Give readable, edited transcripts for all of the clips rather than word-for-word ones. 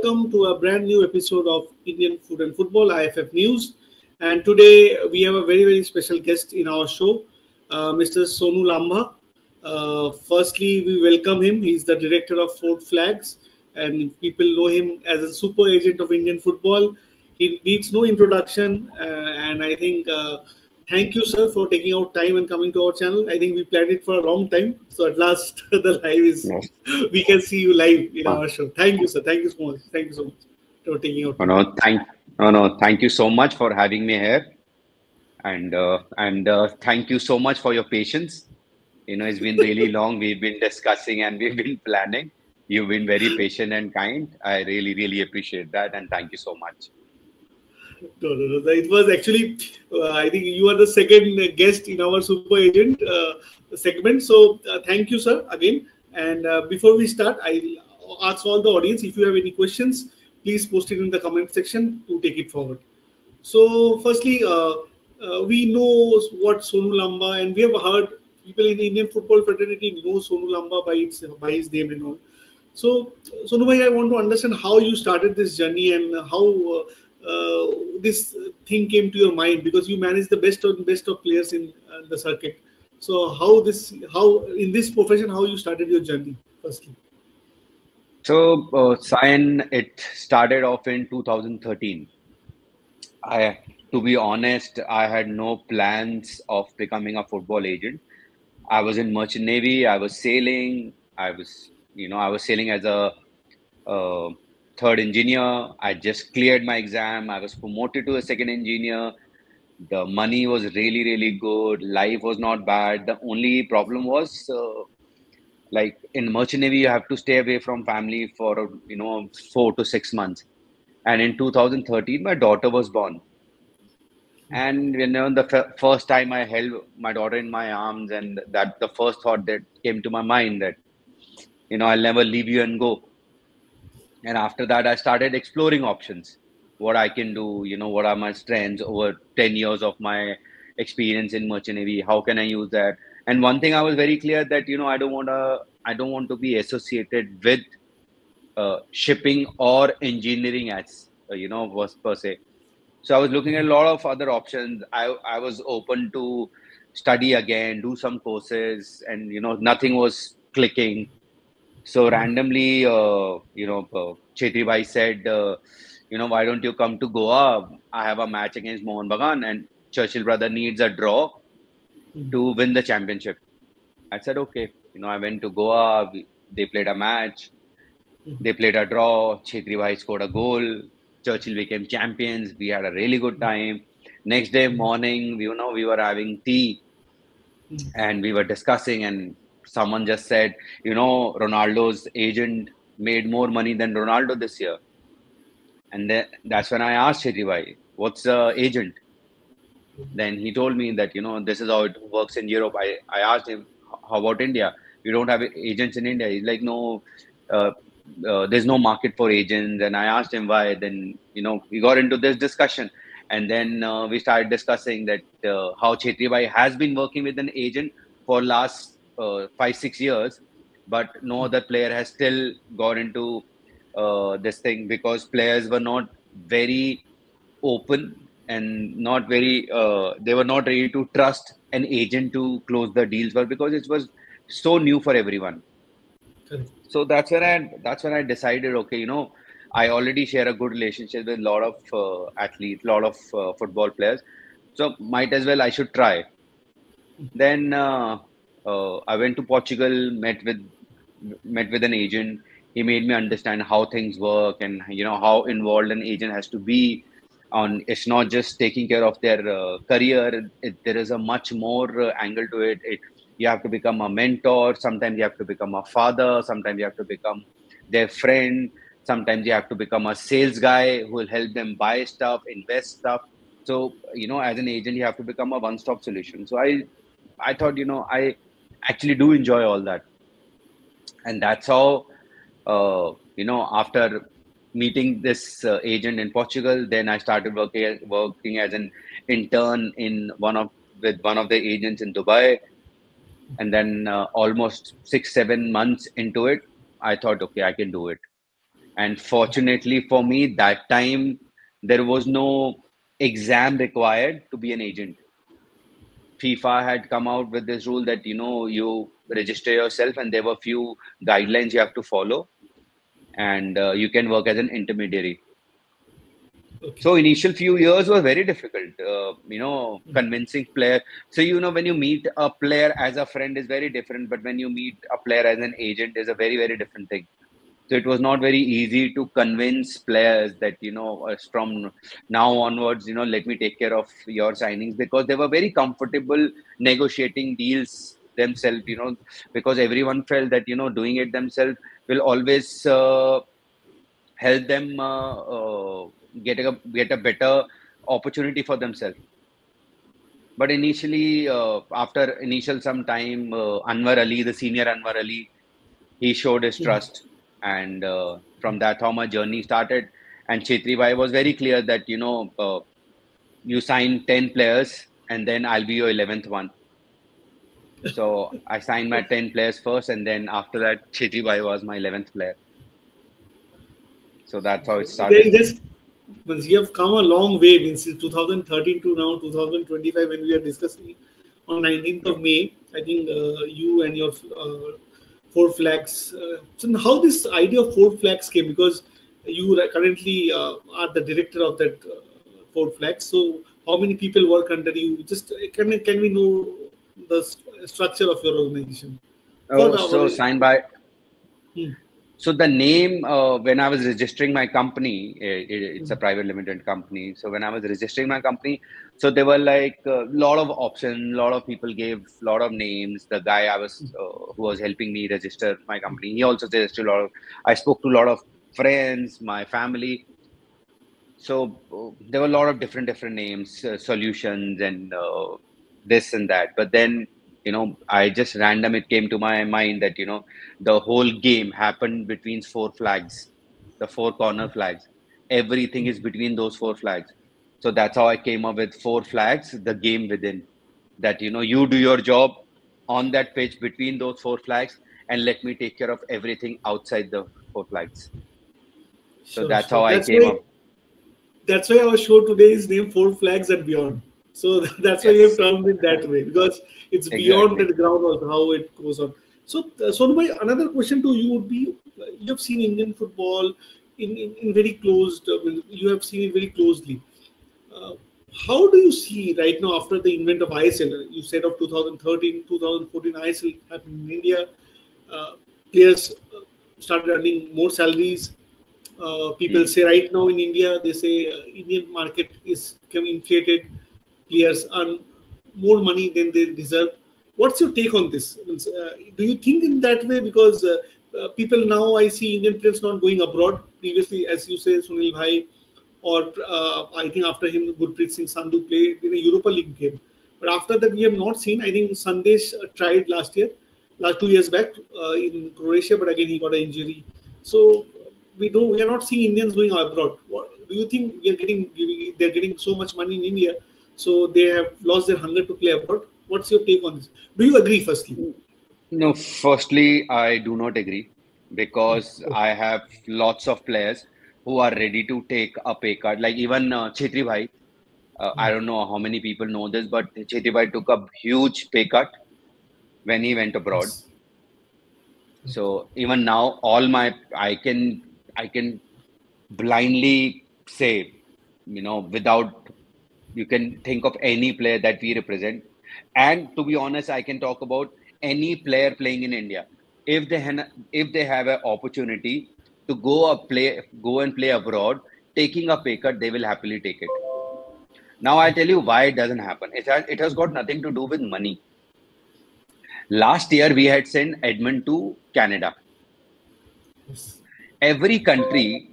welcome to a brand new episode of Indian Food and Football IFF News. And today we have a very special guest in our show, Mr. Sonu Lamba. Firstly, we welcome him. He's the director of Fort Flags, and people know him as a super agent of Indian football. He needs no introduction, and I think thank you, sir, for taking out time and coming to our channel. I think we planned it for a long time, so at last the live is we can see you live in our show. Thank you, sir. Thank you so much. Thank you so much for taking out time. Thank you so much for having me here, and thank you so much for your patience. It's been really long. We've been discussing and we've been planning. You've been very patient and kind. I really appreciate that, and thank you so much. No. It was actually, I think you are the second guest in our Super Agent segment. So thank you, sir, again. And before we start, I ask all the audience, if you have any questions, please post it in the comment section to take it forward. So firstly, we know what Sonu Lamba, and we have heard people in the Indian football fraternity know Sonu Lamba by his name and all. So Sonu bhai, I want to understand how you started this journey and how this thing came to your mind, because you manage the best of players in the circuit. So how in this profession, how you started your journey firstly? So Sayan, it started off in 2013. To be honest, I had no plans of becoming a football agent. I was in Merchant Navy. I was sailing. I was sailing as a third engineer. I just cleared my exam. I was promoted to a second engineer. The money was really good. Life was not bad. The only problem was like in Merchant Navy, you have to stay away from family for 4 to 6 months. And in 2013, my daughter was born. And the first time I held my daughter in my arms, and that the first thought that came to my mind that I'll never leave you and go. And after that, I started exploring options, what I can do, what are my strengths over 10 years of my experience in Merchant Navy. How can I use that? And one thing I was very clear that, I don't want to be associated with shipping or engineering as, was per se. So I was looking at a lot of other options. I was open to study again, do some courses, and, nothing was clicking. So randomly, Chetri Bhai said, why don't you come to Goa? I have a match against Mohan Bagan, and Churchill brother needs a draw to win the championship. I said, okay. I went to Goa. They played a match. They played a draw. Chetri Bhai scored a goal. Churchill became champions. We had a really good time. Next day morning, we were having tea and we were discussing, and someone just said, Ronaldo's agent made more money than Ronaldo this year. And that's when I asked Chetri Bhai, what's the agent? Then he told me that, this is how it works in Europe. I asked him, how about India? You don't have agents in India? He's like, no, there's no market for agents. And I asked him why. Then, we got into this discussion. And then we started discussing that how Chetri Bhai has been working with an agent for last 5-6 years, but no other player has still got into this thing, because players were not very open and not very they were not ready to trust an agent to close the deals for, because it was so new for everyone. Correct. So that's when I decided, okay, I already share a good relationship with a lot of athletes, a lot of football players, so might as well I should try. Then I went to Portugal, met with an agent. He made me understand how things work, and how involved an agent has to be on. It's not just taking care of their career. There is a much more angle to it. You have to become a mentor. Sometimes you have to become a father. Sometimes you have to become their friend. Sometimes you have to become a sales guy who will help them buy stuff, invest stuff. So, as an agent, you have to become a one-stop solution. So I thought, I actually do enjoy all that. And that's how, after meeting this agent in Portugal, then I started working as an intern with one of the agents in Dubai. And then almost 6-7 months into it, I thought, okay, I can do it. And fortunately for me, that time there was no exam required to be an agent. FIFA had come out with this rule that you register yourself, and there were few guidelines you have to follow, and you can work as an intermediary. Okay. So initial few years were very difficult, convincing player. So when you meet a player as a friend is very different, but when you meet a player as an agent is a very very different thing. So it was not very easy to convince players that from now onwards, let me take care of your signings, because they were very comfortable negotiating deals themselves. Because everyone felt that doing it themselves will always help them get a better opportunity for themselves. But initially, after initial some time, Anwar Ali, the senior Anwar Ali, he showed his Hmm. trust, and from that how my journey started. And Chetri Bhai was very clear that you sign 10 players, and then I'll be your 11th one. So I signed my 10 players first, and then after that Chetri Bhai was my 11th player. So that's how it They started. just, but you have come a long way, means since 2013 to now 2025, when we are discussing on 19th of May. I think you and your four flags. So how this idea of four flags came, because you currently are the director of that four flags. So how many people work under you? Just can we know the structure of your organization for Oh, our? so signed by. Hmm. So the name, when I was registering my company, it's a private limited company. So when I was registering my company, so there were like a lot of options. A lot of people gave a lot of names. The guy who was helping me register my company, he also suggested a lot of. I spoke to a lot of friends, my family. So there were a lot of different names, solutions, and this and that. But then I just random it came to my mind that the whole game happened between four flags, the four corner flags. Everything is between those four flags. So that's how I came up with four flags, the game within. That you do your job on that pitch between those four flags, and let me take care of everything outside the four flags. So Sure, that's sure. how I That's came why up. our show today is named Four Flags and Beyond. So that's why we have Yes, termed it that way, because it's beyond exactly. the ground also how it goes on. So, Sonubhai, another question to you would be: you have seen Indian football in very closed. You have seen it very closely. Uh, how do you see right now after the invent of ISL? You said of 2013, 2014 ISL happened in India. Uh, Players started earning more salaries. People Hmm. say right now in India, they say Indian market is becoming inflated. Players earn more money than they deserve. What's your take on this? Means, do you think in that way? Because people now, I see Indian players not going abroad. Previously, as you say, Sunil Bhai, or I think after him, Gurpreet Singh Sandhu played in a Europa League game. But after that, we have not seen. I think Sandesh tried last year, last 2 years back in Croatia, but again he got an injury. So we are not seeing Indians going abroad. What, do you think they're getting so much money in India, so they have lost their hunger to play abroad? What's your take on this? Do you agree? Firstly, No, firstly, I do not agree, because I have lots of players who are ready to take a pay cut. Like even Chetri Bhai, I don't know how many people know this, but Chetri Bhai took a huge pay cut when he went abroad. yes. So even now, I can blindly say, without, you can think of any player that we represent. And to be honest, I can talk about any player playing in India. If they have an opportunity to go and play abroad, taking a pay cut, they will happily take it. Now I'll tell you why it doesn't happen. It has got nothing to do with money. Last year we had sent Edmund to Canada. Yes. Every country,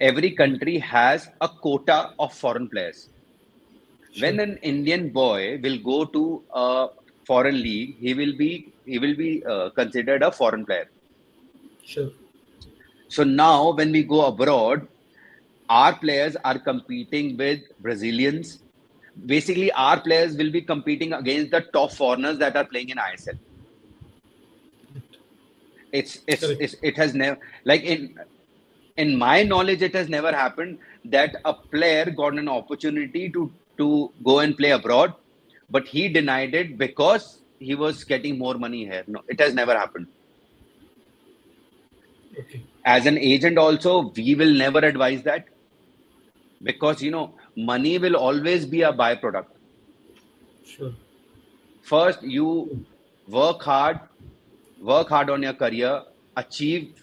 every country has a quota of foreign players. Sure. When an Indian boy will go to a foreign league, he will be considered a foreign player. Sure. So now when we go abroad, our players are competing with Brazilians. Basically, our players will be competing against the top foreigners that are playing in ISL. It has never, like in. in my knowledge, it has never happened that a player got an opportunity to go and play abroad, but he denied it because he was getting more money here. No, it has never happened. Okay. As an agent also, we will never advise that, because money will always be a byproduct. Sure. First, you work hard on your career, achieve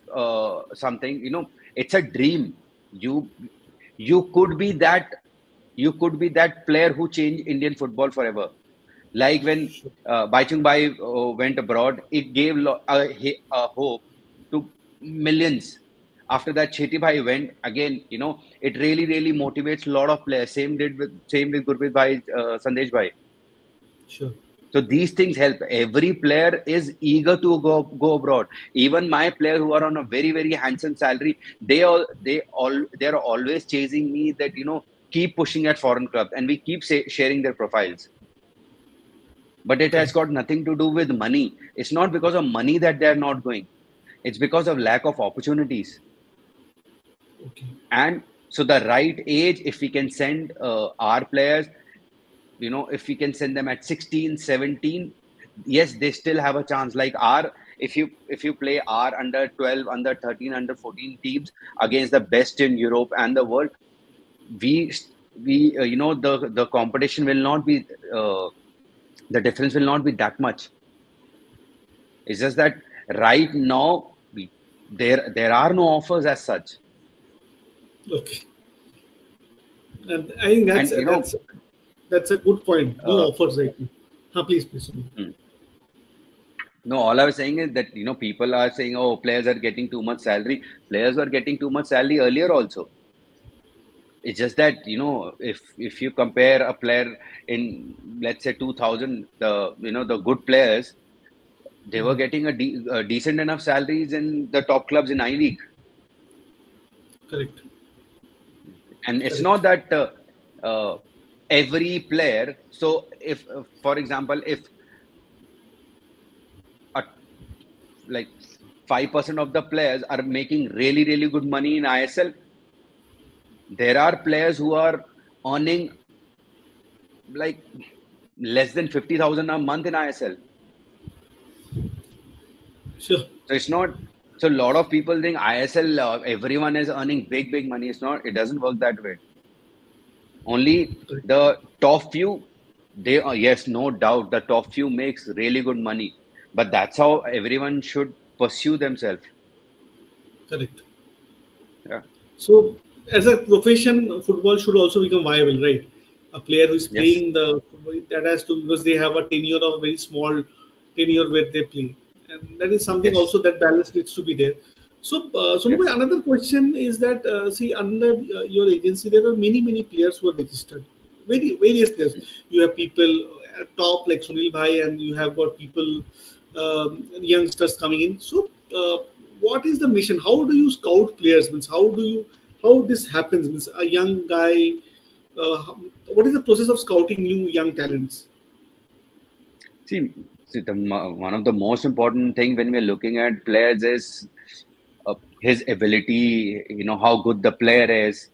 something. It's a dream. You could be that player who changed Indian football forever. Like when Sure. Baichung Bai went abroad, it gave a hope to millions. After that, Cheti Bhai went again. It really, really motivates a lot of players. Same with Gurpreet Bhai, Sandesh Bhai. Sure. So these things help. Every player is eager to go abroad. Even my players who are on a very, very handsome salary, they're always chasing me that keep pushing at foreign clubs, and we keep sharing their profiles. But it has got nothing to do with money. It's not because of money that they're not going. It's because of lack of opportunities. Okay. And so the right age, if we can send our players, if we can send them at 16, 17, yes, they still have a chance. Like if you play our under 12, under 13, under 14 teams against the best in Europe and the world, we the competition will not be, the difference will not be that much. It's just that right now there are no offers as such. Okay. And I think that's a good point. No offers right now. Please. No, all I was saying is that people are saying, oh, players are getting too much salary. Players were getting too much salary earlier also. It's just that if you compare a player in, let's say, 2000, the good players, they were getting a decent enough salaries in the top clubs in I-League. Correct. And it's not that every player. So if, for example, if like 5% of the players are making really, really good money in ISL, there are players who are earning like less than 50,000 a month in ISL. Sure. So it's not. So a lot of people think ISL, everyone is earning big money. It's not. It doesn't work that way. Only the top few, yes, no doubt, the top few makes really good money. But that's how everyone should pursue themselves. Correct. Yeah. So, as a profession, football should also become viable, right? A player who is playing the football, that has to, because they have a tenure of very small tenure where they play, and that is something also that balance needs to be there. So, another question is that see, under your agency, there are many players who are registered, various players. You have people at top like Sunil Bhai, and you have got people, youngsters coming in. So, what is the mission? How do you scout players? Means how this happens? Means a young guy. What is the process of scouting new young talents? See, one of the most important thing when we're looking at players is his ability. How good the player is.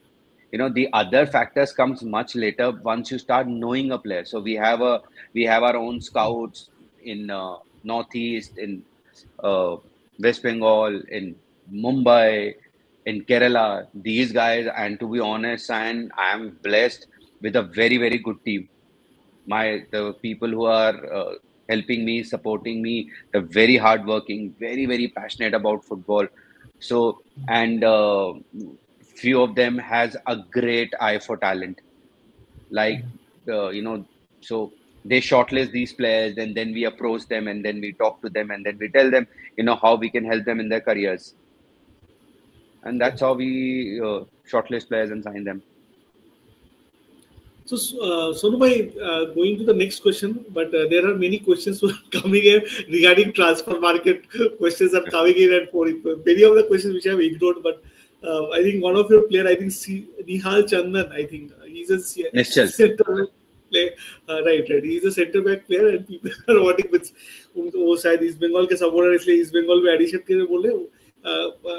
The other factors comes much later once you start knowing a player. So we have our own scouts in Northeast, in West Bengal, in Mumbai, in Kerala. These guys, and to be honest, and I am blessed with a very, very good team. The people who are helping me, supporting me, they're very hardworking, very, very passionate about football. So, and few of them has a great eye for talent. Like, so they shortlist these players, and then we approach them, and then we talk to them, and then we tell them, how we can help them in their careers. And that's how we shortlist players and sign them. So, Sonu bhai, going to the next question, but there are many questions coming in regarding transfer market. Questions are coming in, and for many of the questions which I have ignored, but I think one of your player, I think Nihal Chandan, I think he's a center player, right. He's a centre back player, and people are wanting with वो शायद East Bengal के supporter इसलिए East Bengal में addition के लिए बोल रहे हैं.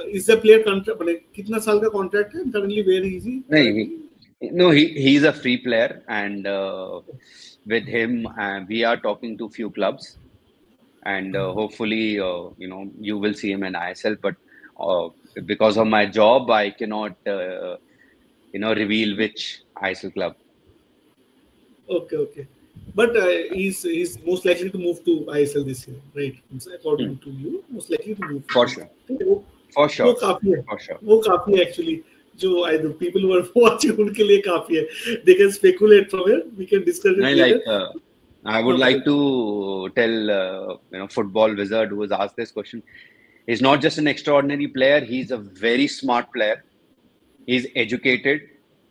is the player contract? कितना साल का contract है? Currently, where is he? No, he's a free player, and with him, we are talking to few clubs, and hopefully, you will see him in ISL. But uh, because of my job, I cannot, reveal which ISL club. Okay, okay. But he's most likely to move to ISL this year, right? According to you, most likely to move. For sure, for वो sure, काफी है, for sure. वो काफी है actually. जो I the people who are watching उनके लिए काफी है. They can speculate from here. We can discuss it I later. I would like to tell football wizard who has asked this question. He's not just an extraordinary player. He's a very smart player. He's educated.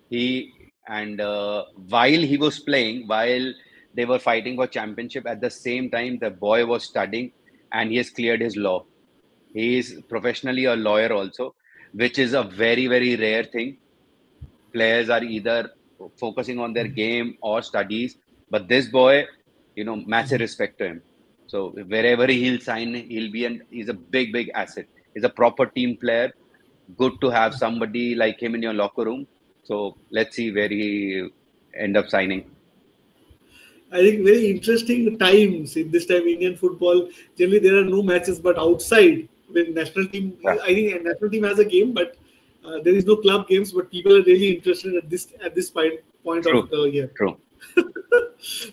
While he was playing, while they were fighting for championship, at the same time the boy was studying, and he has cleared his law. He is professionally a lawyer also, which is a very, very rare thing. Players are either focusing on their game or studies, but this boy, massive respect to him. So wherever he'll sign, he's a big, big asset. He's a proper team player. Good to have somebody like him in your locker room. So let's see where he end up signing. I think very interesting times in this time Indian football. Generally, there are no matches, but outside when national team, Yeah. I think a national team has a game, but there is no club games. But people are really interested at this point True. of the year. True.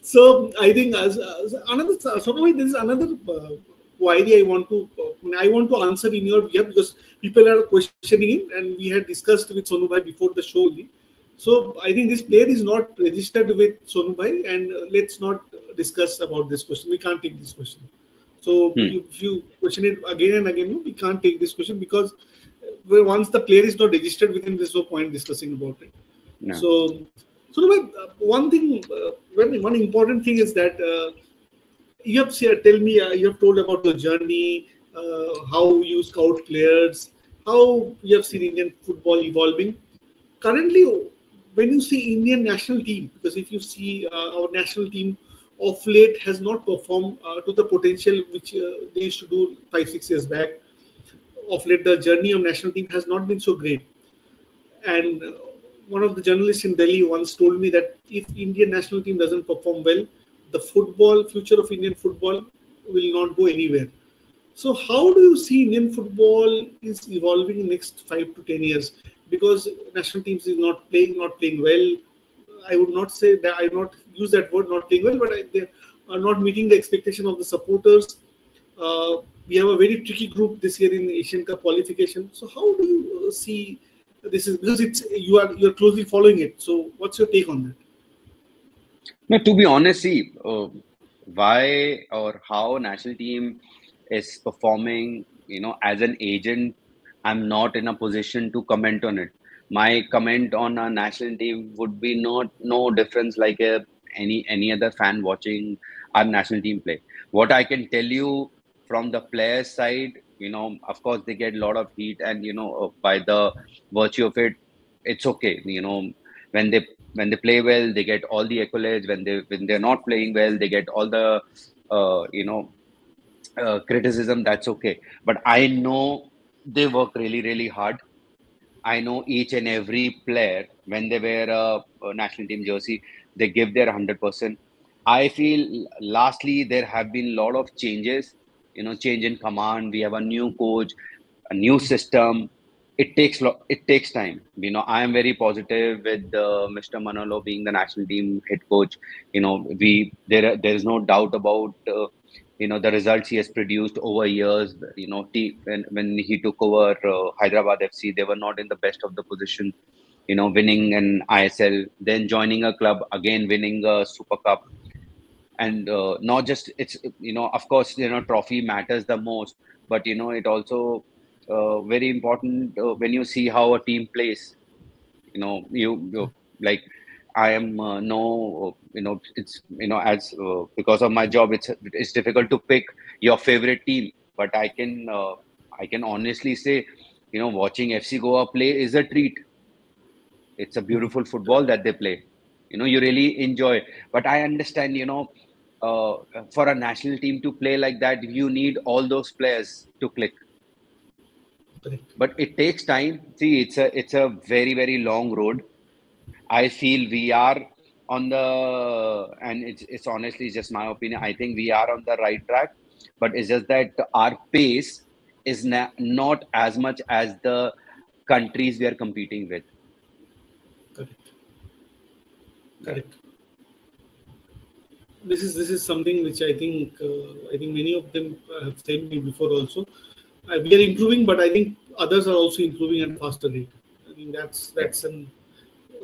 So I think as another Sonali, there is another query I want to answer in your behalf because people are questioning it, and we had discussed with Sonu bhai before the show only. So I think this player is not registered with Sonu bhai, and let's not discuss about this question. We can't take this question. So if you question it again and again, no, we can't take this question because once the player is not registered with him, there's no point discussing about it. No. So one thing, one important thing is that you have you have told about your journey, how you scout players, how you have seen Indian football evolving. Currently, when you see Indian national team, because if you see our national team of late has not performed to the potential which they used to do 5-6 years back. Of late, the journey of national team has not been so great. And one of the journalists in Delhi once told me that if Indian national team doesn't perform well, the future of Indian football will not go anywhere. So how do you see Indian football is evolving in the next 5 to 10 years? Because national teams is not playing well. I would not say that, I would not use that word, not playing well, but they are not meeting the expectation of the supporters. We have a very tricky group this year in Asian Cup qualification. So how do you see this is, because you're closely following it. So what's your take on that? No, to be honest, see, why or how national team is performing, as an agent, I'm not in a position to comment on it. My comment on a national team would be no difference like any other fan watching our national team play. What I can tell you from the players' side, of course they get a lot of heat, and by the virtue of it, it's okay. When they play well, they get all the accolades. When they're not playing well, they get all the criticism. That's okay. But I know they work really, really hard. I know each and every player, when they wear a national team jersey, they give their 100%. I feel lastly, there have been a lot of changes, change in command. We have a new coach, a new system. It takes time. I am very positive with Mr. Manolo being the national team head coach. There is no doubt about the results he has produced over years. When he took over Hyderabad FC, they were not in the best of the position. Winning an ISL, then joining a club again, winning a Super Cup, and not just it's of course trophy matters the most, but it also very important when you see how a team plays. You like I am no it's as because of my job, it's difficult to pick your favorite team, but I can honestly say watching FC Goa play is a treat. It's a beautiful football that they play. You really enjoy. But I understand, for a national team to play like that, you need all those players to click. Correct. but it takes time. See, it's a very, very long road. I feel we are on the, and it's honestly just my opinion. I think we are on the right track, but it's just that our pace is not as much as the countries we are competing with. Correct. Yeah. Correct. This is something which I think many of them have said me before also. We are improving, but I think others are also improving at a faster rate. I think Yeah. that's an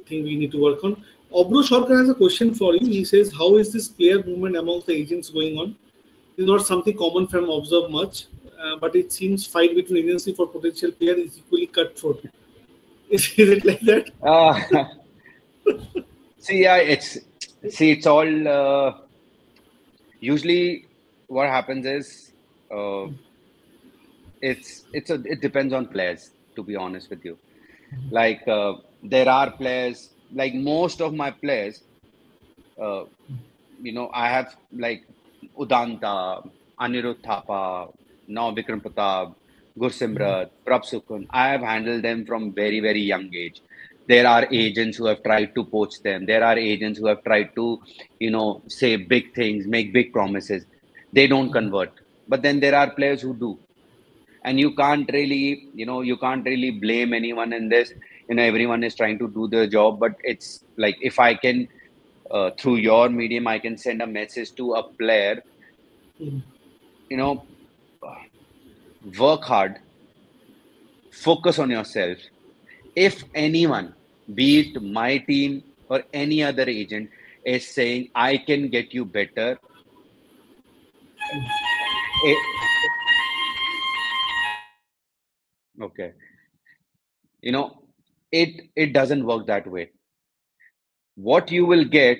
thing we need to work on. Obro Shorkar has a question for you. He says, "How is this player movement amongst the agents going on? It's not something common from observe much, but it seems fight between agency for potential player is equally cutthroat. Is it like that?" Uh, see, yeah, it's all usually what happens is uh, it depends on players, to be honest with you. Like there are players, like most of my players, uh, I have like Udanta, Anirudh Thapa, now Vikram Pratap, Gursimrat, Prab Sukun. I have handled them from very, very young age. There are agents who have tried to poach them. There are agents who have tried to, say big things, make big promises. They don't convert. But then there are players who do. And you can't really blame anyone in this. Everyone is trying to do their job, but it's like if I can through your medium, I can send a message to a player, Mm. you know, work hard, focus on yourself. If anyone, be it my team or any other agent, is saying, I can get you better, it, okay, you know, it doesn't work that way. What you will get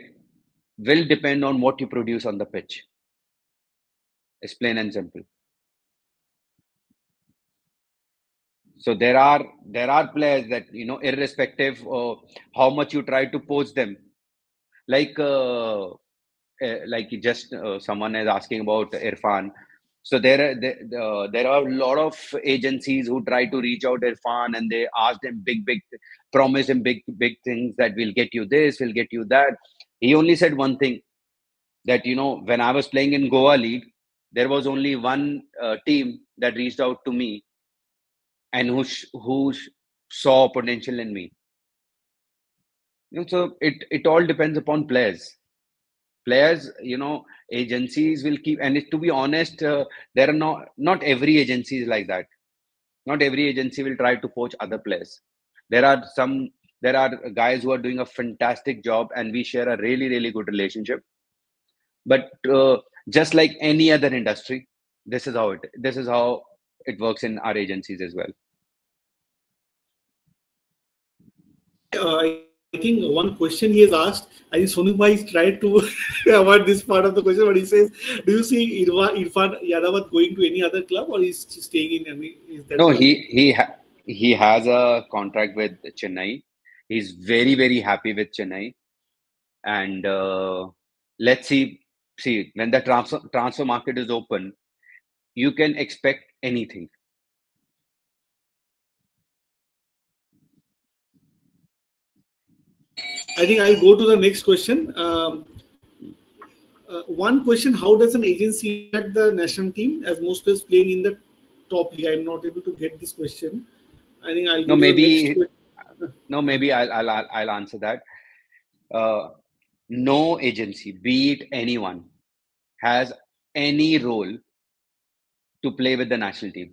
will depend on what you produce on the pitch. It's plain and simple. So there are players that irrespective of how much you try to poach them, like just someone is asking about Irfan. So there are a lot of agencies who try to reach out Irfan, and they ask them big, promise him big things that we'll get you this, we'll get you that. He only said one thing, that when I was playing in Goa League, there was only one team that reached out to me and who saw potential in me. So it all depends upon players. Players, agencies will keep, and to be honest, there are not every agency is like that. Not every agency will try to poach other players. There are guys who are doing a fantastic job, and we share a really, really good relationship. But just like any other industry, this is how it works in our agencies as well. I think one question he has asked, I think Sonu Bhai tried to avoid this part of the question, but he says, "Do you see Irfan Yadavat going to any other club, or is he staying in any? Is that No, club?" he has a contract with Chennai. He's very, very happy with Chennai, and let's see. See, when the transfer market is open, you can expect anything. I think I'll go to the next question. One question: How does an agency impact the national team as most players playing in the top league? I'm not able to get this question. I think I'll No, go to the next maybe question. no, maybe I'll answer that. Uh, no agency, be it anyone, has any role to play with the national team,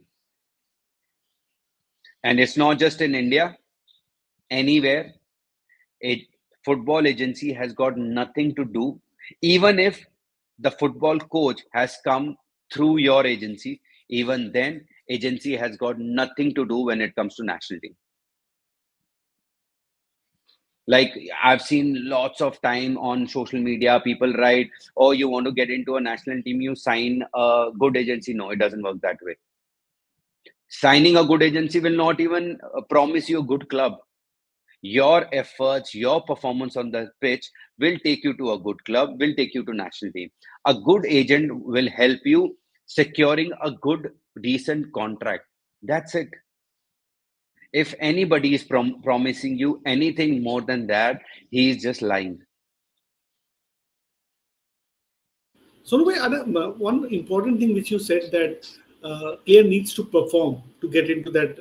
and it's not just in India. Anywhere, a football agency has got nothing to do, even if the football coach has come through your agency. Even then, agency has got nothing to do when it comes to national team. Like, I've seen lots of time on social media, people write, oh, you want to get into a national team, you sign a good agency. No, it doesn't work that way. Signing a good agency will not even promise you a good club. Your efforts, your performance on the pitch will take you to a good club, will take you to national team. A good agent will help you securing a good, decent contract. That's it. If anybody is promising you anything more than that, he is just lying. So, one important thing which you said, that player needs to perform to get into that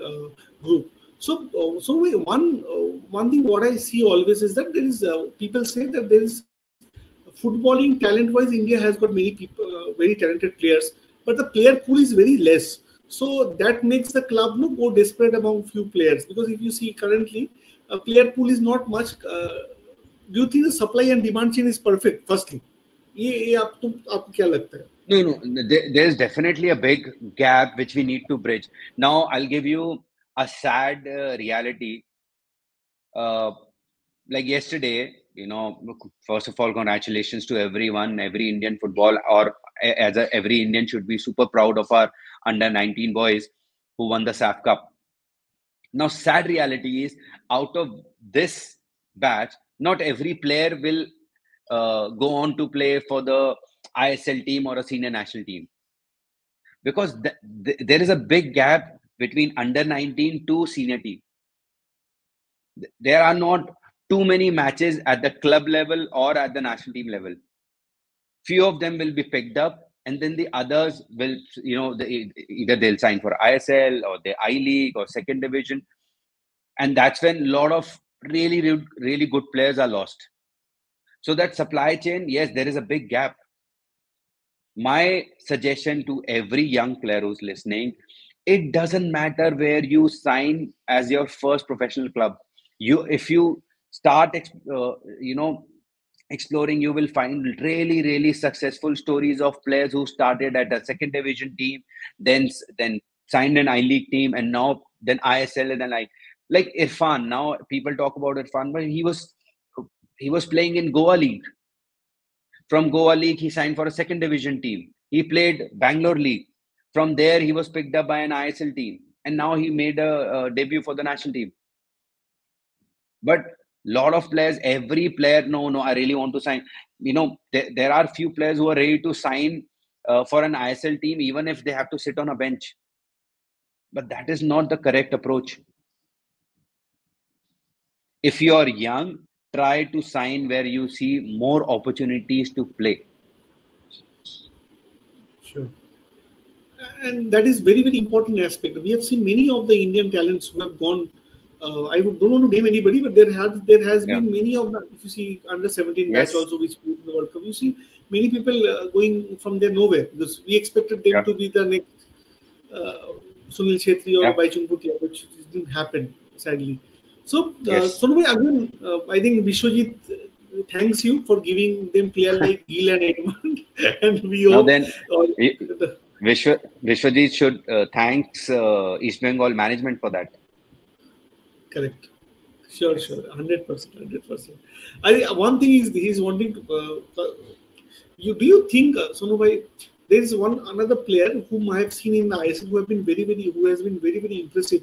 group. One thing what I see always is that there is people say that there is footballing talent-wise, India has got many people, very talented players, but the player pool is very less. So that makes the club go desperate among few players, because if you see currently, a player pool is not much. Do you think the supply and demand chain is perfect? Firstly, ये आपको क्या लगता है? No, there's definitely a big gap which we need to bridge. Now, I'll give you a sad reality. Like yesterday, first of all, congratulations to everyone, every Indian football, or every Indian should be super proud of our under 19 boys who won the SAF Cup. Now, sad reality is, out of this batch, not every player will go on to play for the ISL team or a senior national team, because there is a big gap between under 19 to senior team. There are not too many matches at the club level or at the national team level. Few of them will be picked up, and then the others will, either they'll sign for ISL or the I League or second division. And that's when a lot of really, really good players are lost. So that supply chain, yes, there is a big gap. My suggestion to every young player who's listening, it doesn't matter where you sign as your first professional club. If you start, exploring, you will find really, really successful stories of players who started at a second division team, then signed an I League team, and now then ISL, and then like Irfan. Now people talk about Irfan, but he was playing in Goa League. From Goa League, he signed for a second division team. He played Bangalore League. From there, he was picked up by an ISL team, and now he made a debut for the national team. But lot of players, every player, no, I really want to sign. There are few players who are ready to sign for an ISL team, even if they have to sit on a bench. But that is not the correct approach. If you are young, try to sign where you see more opportunities to play. Sure. And that is very, very important aspect. We have seen many of the Indian talents who have gone. I don't want to name anybody, but there has been many of them. If you see under 17 batch also, which played in the World Cup, you see many people going from there nowhere, because we expected them to be the next Sunil Chhetri or Baichung Bhutia, which didn't happen, sadly. So, Sonu, again, I think Vishwajit thanks you for giving them player like Gill and Edmund, and we hope. Vishwajit should thanks East Bengal management for that. Correct. Sure. 100%. One thing is he's wanting to. Do you think, Sonu bhai, there is another player whom I have seen in the ISL who has been very, very impressive,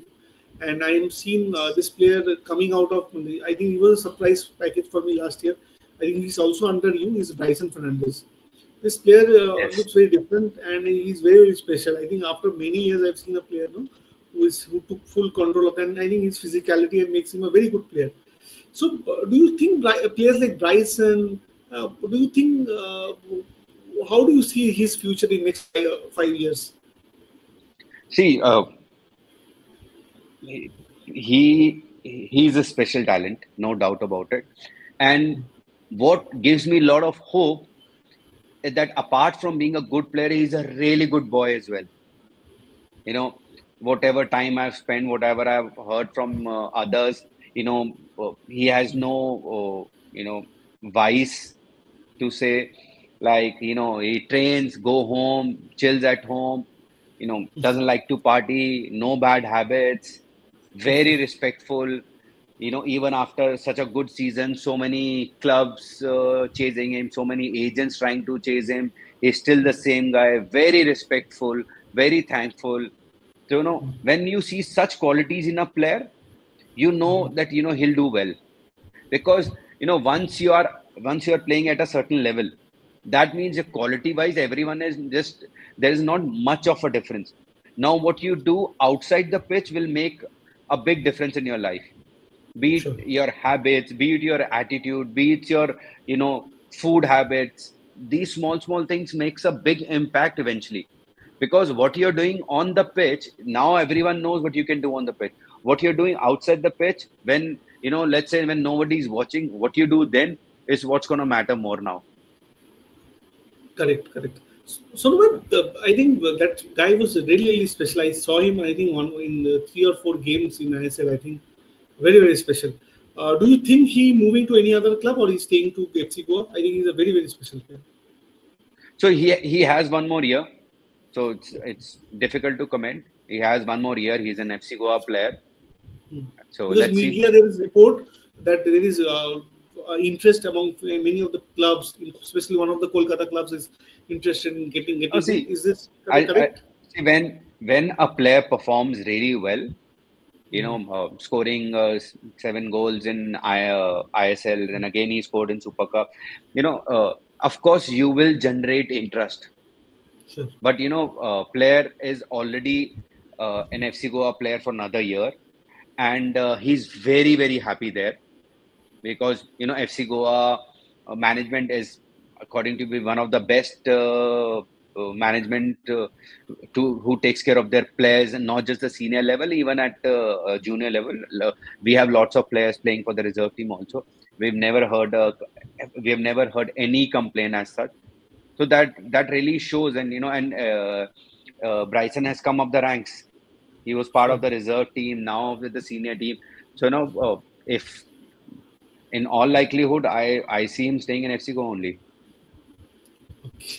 and I am seeing this player coming out of. I think he was a surprise package for me last year. I think he's also under you. Is Bryson Fernandes. This player looks very different, and he's very, very special. I think after many years, I've seen a player who took full control of, and I think his physicality makes him a very good player. So, do you think players like Bryson? Do you think? How do you see his future in next 5 years? See, he's a special talent, no doubt about it. And what gives me a lot of hope is that apart from being a good player, he's a really good boy as well. Whatever time I've spent, whatever I've heard from others, he has no, vice to say, like, he trains, go home, chills at home, doesn't like to party, no bad habits, very respectful. Even after such a good season, so many clubs chasing him, so many agents trying to chase him, he's still the same guy, very respectful, very thankful. So, when you see such qualities in a player, that, he'll do well. Because, once you are playing at a certain level, that means quality wise, everyone is there is not much of a difference. Now, what you do outside the pitch will make a big difference in your life. Be Sure. it your habits, be it your attitude, be it your, food habits. These small things makes a big impact eventually. Because what you're doing on the pitch, now everyone knows what you can do on the pitch. What you're doing outside the pitch, when, let's say when nobody's watching, what you do then is what's going to matter more now. Correct, correct. So, I think that guy was really special. I saw him, I think, in 3 or 4 games in ISL. I think very special. Do you think he moving to any other club or he's staying to FC Goa? I think he's a very special player. So he has one more year. So it's difficult to comment. He has one more year. He's an FC Goa player. So Because let's see. media, there is report that there is interest among many of the clubs, especially one of the Kolkata clubs is interested in getting Oh, him. see, Is this I correct? see when a player performs really well, scoring 7 goals in ISL, and again he scored in Super Cup. Of course, you will generate interest. Sure. But player is already an FC Goa player for another year, and he's very happy there because FC Goa management is, according to me, one of the best management who takes care of their players, and not just the senior level, even at junior level. We have lots of players playing for the reserve team also. We've never heard any complaint as such. So that really shows, and Bryson has come up the ranks. He was part Sure. of the reserve team, now with the senior team. So if in all likelihood, I see him staying in FC Goa only.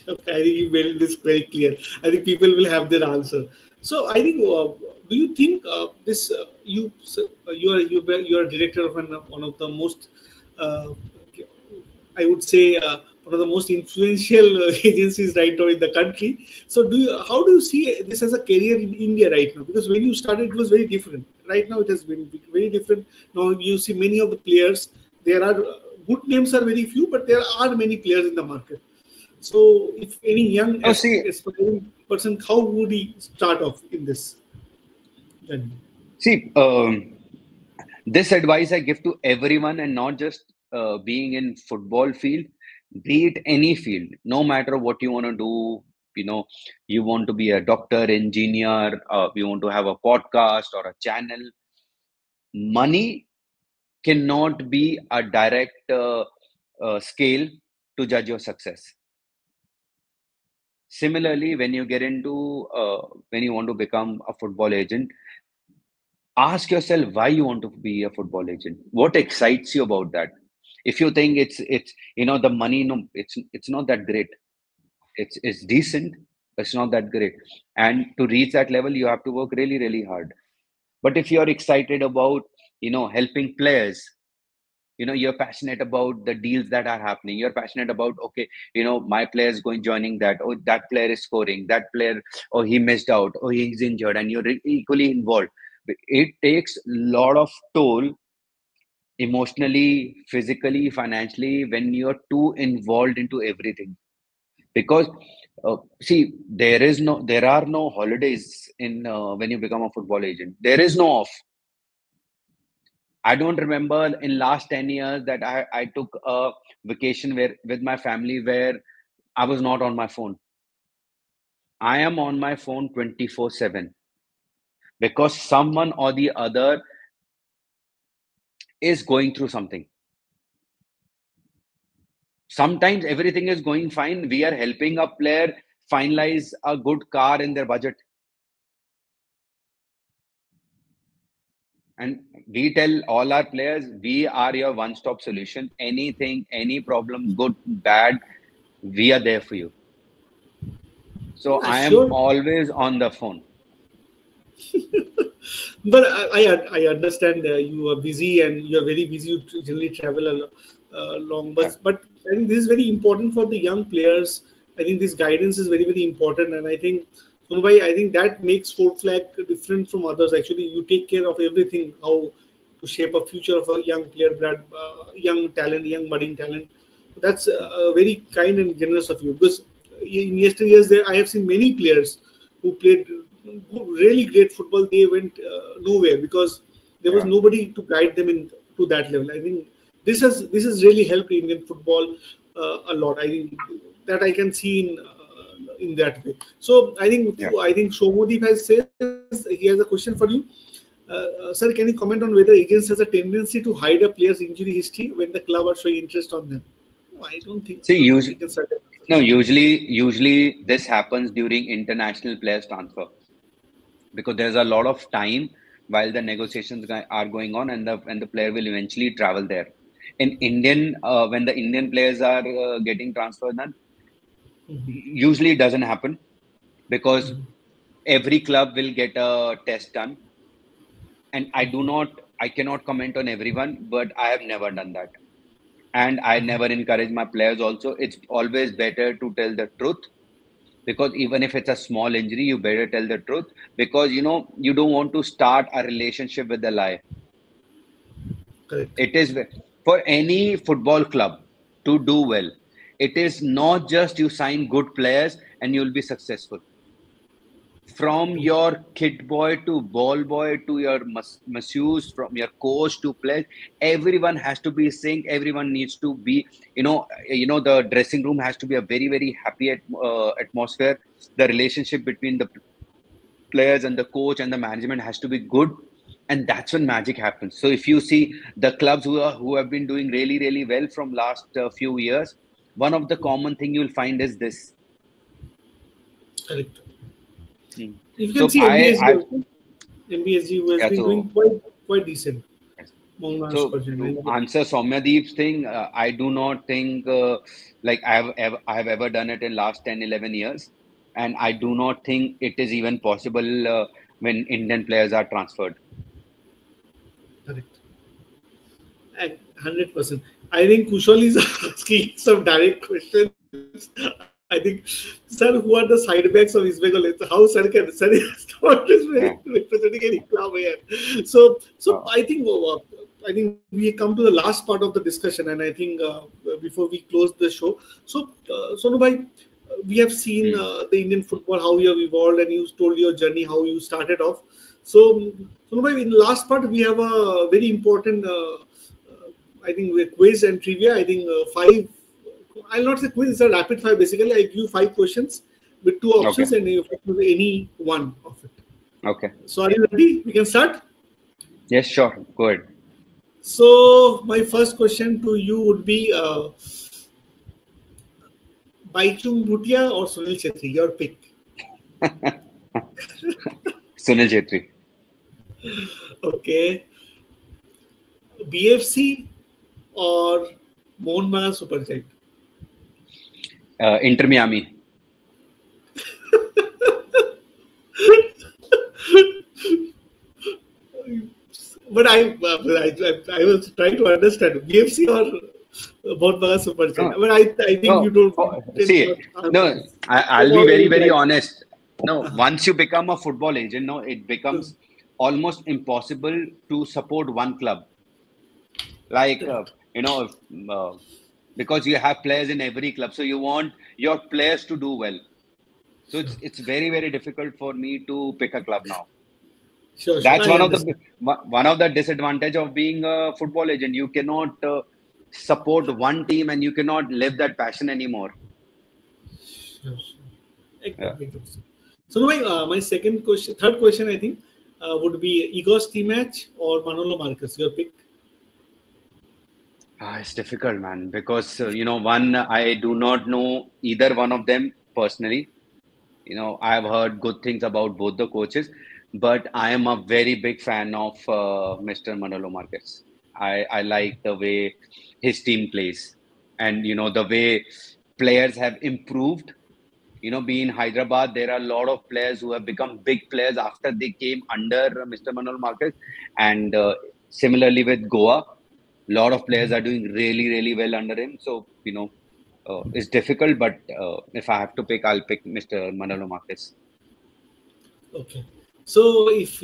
Okay, I think you made this very clear. I think people will have their answer. So I think, do you think this you are director of one of the most, uh, I would say, one of the most influential agencies right now in the country. So how do you see this as a career in India right now? Because when you started, it was very different. Right now, it has been very different. Now you see many of the players. There are good names are very few, but there are many players in the market. So, if any young Oh, see, aspiring person, how would he start off in this journey? see, this advice I give to everyone, and not just being in football field, be it any field, no matter what you want to do. You want to be a doctor, engineer, you want to have a podcast or a channel. Money cannot be a direct scale to judge your success. Similarly, when you get into when you want to become a football agent, ask yourself why you want to be a football agent. What excites you about that? If you think it's the money, no, it's not that great. It's decent, but it's not that great. And to reach that level, you have to work really hard. But if you're excited about helping players, you're passionate about the deals that are happening, you're passionate about, okay, my player is going joining that, or that player is scoring, that player, or he missed out, or he's injured, and you're equally involved. It takes a lot of toll, emotionally, physically, financially, when you're too involved into everything. Because see, there are no holidays in when you become a football agent. There is no off. I don't remember in last 10 years that I took a vacation with my family where I was not on my phone. I am on my phone 24/7 because someone or the other is going through something. Sometimes everything is going fine. We are helping a player finalize a good car in their budget. And we tell all our players, we are your one-stop solution. Anything, any problem, good, bad, we are there for you. So Yeah, I am sure. always on the phone. But I understand you are busy and you are very busy. You generally travel long, but I think this is very important for the young players. I think this guidance is very important, and I think Sunbai, I think that makes Fort Flag different from others. Actually, you take care of everything, how to shape a future of a young player, young talent, young budding talent. That's very kind and generous of you. Because in yesteryears, there I have seen many players who played really great football. They went nowhere because There was nobody to guide them in to that level. I think this has really helped Indian football a lot. I think that I can see in that way. So I think Shomodeep he has a question for you. Sir, can you comment on whether agents has a tendency to hide a player's injury history when the club are showing interest on them? No, I don't think See, so. usually, no, usually this happens during international players transfer because there's a lot of time while the negotiations are going on, and the player will eventually travel there. In Indian, when the Indian players are getting transferred, then usually it doesn't happen because every club will get a test done. And I cannot comment on everyone, but I have never done that. And I never encourage my players also. It's always better to tell the truth because even if it's a small injury, you better tell the truth because you don't want to start a relationship with a lie. Correct. It is for any football club to do well. It is not just you sign good players and you'll be successful. From your kid boy to ball boy to your masseuse, from your coach to players, everyone has to be synced. Everyone needs to be, the dressing room has to be a very, very happy atmosphere. The relationship between the players and the coach and the management has to be good, and that's when magic happens. So if you see the clubs who have been doing really, really well from last few years, one of the common thing you'll find is this. Correct. Hmm. You can see MBSG who has been doing quite decent. So to answer Soumyadeep's thing, I do not think like I have ever done it in last 10, 11 years. And I do not think it is even possible when Indian players are transferred. Correct. 100%. I think Kushal is asking some direct questions. I think, sir, who are the side backs of East Bengal? How sir is not representing any club here. So I think we come to the last part of the discussion, and I think before we close the show. So Sonu bhai, we have seen the Indian football, how you have evolved, and you told your journey, how you started off. So Sonu bhai, in the last part, we have a very important I think with quiz and trivia. I think five. I'll not say quiz. It's a rapid fire. Basically, I give you 5 questions with 2 options, and you have to choose any one of it. Okay. So, are you ready? We can start. Yes, sure. Go ahead. So, my first question to you would be: Baichung Bhutia or Sunil Chhetri? Your pick. Sunil Chhetri. Okay. BFC or Mohun Bagan Supergiant? Inter Miami. But I was trying to understand BFC or Mohun Bagan Supergiant. But I think you don't. See, no, I'll be very, very honest. No, once you become a football agent, no, it becomes almost impossible to support one club. Like, because you have players in every club. So you want your players to do well. So it's very, very difficult for me to pick a club now. Sure, That's one of the disadvantage of being a football agent. You cannot support one team and you cannot live that passion anymore. Sure. So my third question, I think, would be Igor Stimac or Manolo Marquez. Your pick. It's difficult, man, because one, I do not know either one of them personally. I've heard good things about both the coaches, but I am a very big fan of Mr. Manolo Marquez. I like the way his team plays, and the way players have improved. Being Hyderabad, there are a lot of players who have become big players after they came under Mr. Manolo Marquez, and similarly with Goa. A lot of players are doing really, really well under him. So, it's difficult, but if I have to pick, I'll pick Mr. Manolo Marquez. Okay. So, if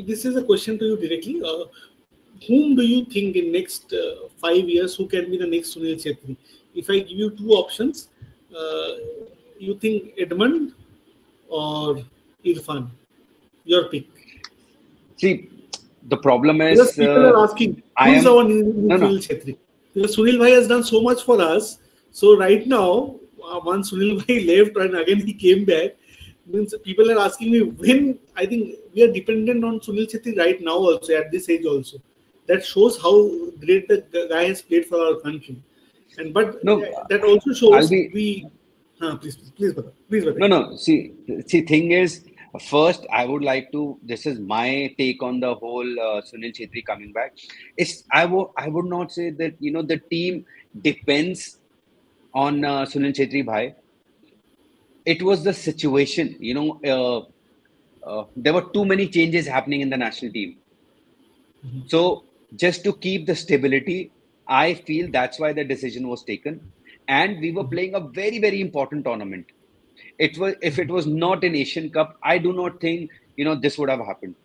this is a question to you directly. Whom do you think in next 5 years who can be the next Sunil Chhetri? If I give you 2 options, you think Edmund or Irfan? Your pick. See, The problem Because is, people are asking, I who is am our new no, Sunil no. Chhetri? Because Sunil Bhai has done so much for us. So right now, once Sunil Bhai left and again he came back, means people are asking me when. I think we are dependent on Sunil Chhetri right now also at this age also. That shows how great the guy has played for our country. And but No, that also I'll shows be we. Please, brother. Please, no, brother. no. See, thing is, first, I would like to. This is my take on the whole Sunil Chhetri coming back. I would not say that the team depends on Sunil Chhetri bhai. It was the situation. There were too many changes happening in the national team. So just to keep the stability, I feel that's why the decision was taken. And we were playing a very, very important tournament. It was if it was not an Asian Cup, I do not think this would have happened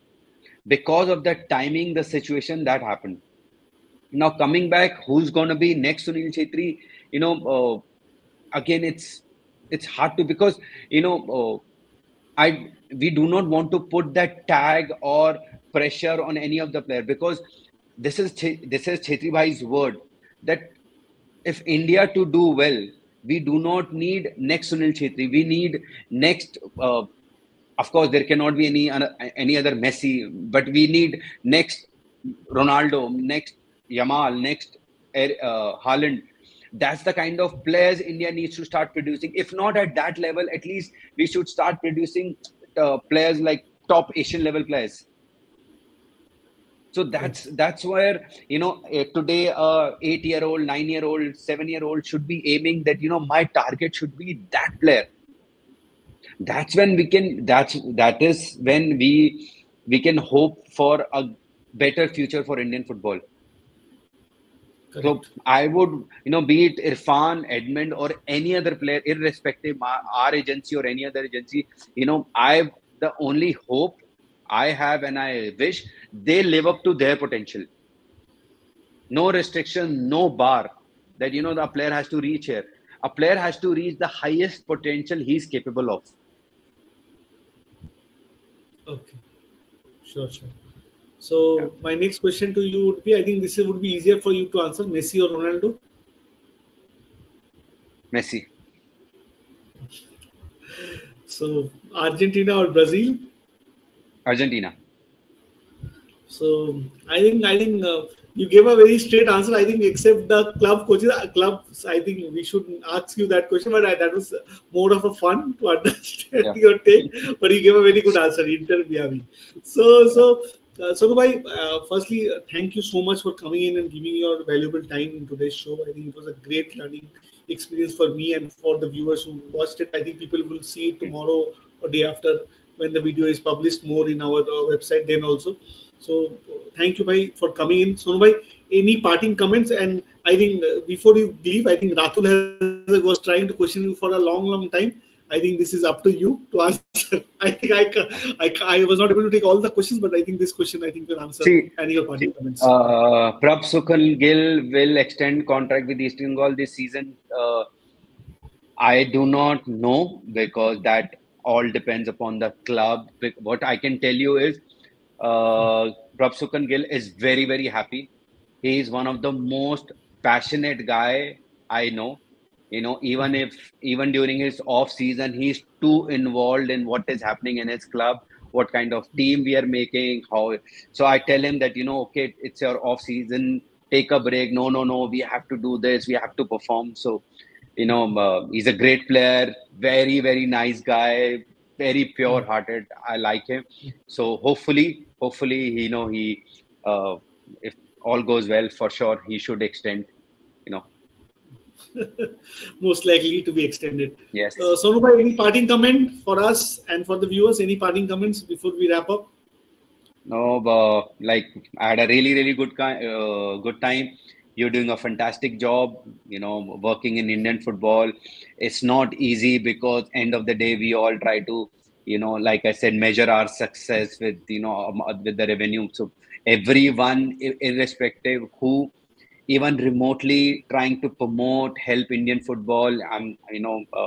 because of the timing, the situation that happened. Now coming back, who's going to be next Sunil Chhetri? You know, again, it's hard to because we do not want to put that tag or pressure on any of the player because this is Chhetri Bhai's word that if India to do well, we do not need next Sunil Chhetri. We need next. Of course, there cannot be any other Messi, but we need next Ronaldo, next Yamal, next Haaland. That's the kind of players India needs to start producing. If not at that level, at least we should start producing players like top Asian level players. So that's where today 8-year-old, 9-year-old, 7-year-old should be aiming that my target should be that player. That's when we can. That is when we can hope for a better future for Indian football. So Correct. I would, be it Irfan, Edmund, or any other player, irrespective our agency or any other agency, the only hope I have and I wish they live up to their potential. No restriction, no bar that the player has to reach here. A player has to reach the highest potential he's capable of. Okay. Sure. Yeah. So my next question to you would be, I think this would be easier for you to answer, Messi or Ronaldo. Messi. So Argentina or Brazil. Argentina. So I think you gave a very straight answer. I think except the clubs. I think we shouldn't ask you that question, but that was more of a fun to understand Yeah. your take. But you gave a very good answer, Inter Miami. Sonu bhai, firstly, thank you so much for coming in and giving your valuable time in today's show. I think it was a great learning experience for me and for the viewers who watched it. I think people will see it tomorrow or day after when the video is published more in our website then also. So thank you, bhai, for coming in. Sonu bhai, any parting comments? And I think before you leave, I think was trying to question you for a long time. I think this is up to you to answer. I think I was not able to take all the questions, but I think this question I think will answer See, any of your parting comments. Prab Sukhal Gill will extend contract with East Bengal this season. I do not know because that all depends upon the club. What I can tell you is, Prab Sukhal Gill is very, very happy. He is one of the most passionate guy I know. Even during his off season, he's too involved in what is happening in his club, what kind of team we are making, how. So I tell him that okay, it's your off season, take a break. No, we have to do this, we have to perform. So he's a great player, very, very nice guy, very pure hearted. I like him. So hopefully, if all goes well, for sure, he should extend, you know. Most likely to be extended. Yes. Sonu bhai, any parting comment for us and for the viewers? Any parting comments before we wrap up? No, but like I had a really, really good time. You're doing a fantastic job, working in Indian football. It's not easy because end of the day, we all try to, like I said, measure our success with, with the revenue. So everyone, irrespective who even remotely trying to promote, help Indian football.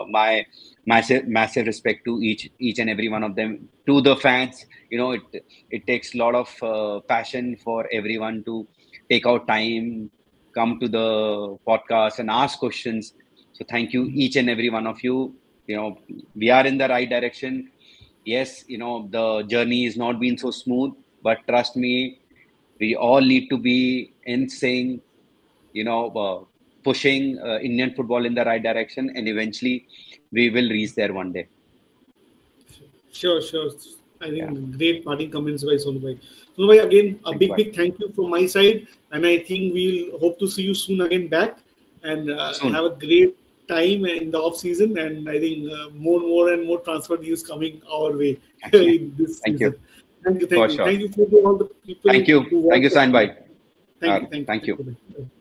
My massive respect to each and every one of them. To the fans, it takes a lot of passion for everyone to take out time, come to the podcast and ask questions. So thank you, each and every one of you. We are in the right direction. Yes, the journey is not been so smooth, but trust me, we all need to be in sync, pushing Indian football in the right direction, and eventually we will reach there one day. Sure, sure. I Yeah. think great parting comments by Sonu bhai. Sonu bhai, again, a Thank you, bye. big thank you from my side. And I think we'll hope to see you soon again back and have Soon. a great time in the off season. And I think more and more transfer news coming our way in this Thank you. season. Thank you, For thank you. sure. Thank you for all the people Thank you. who Thank watch you, the Sain show. bhai. Thank you, thank you, Thank thank you. you.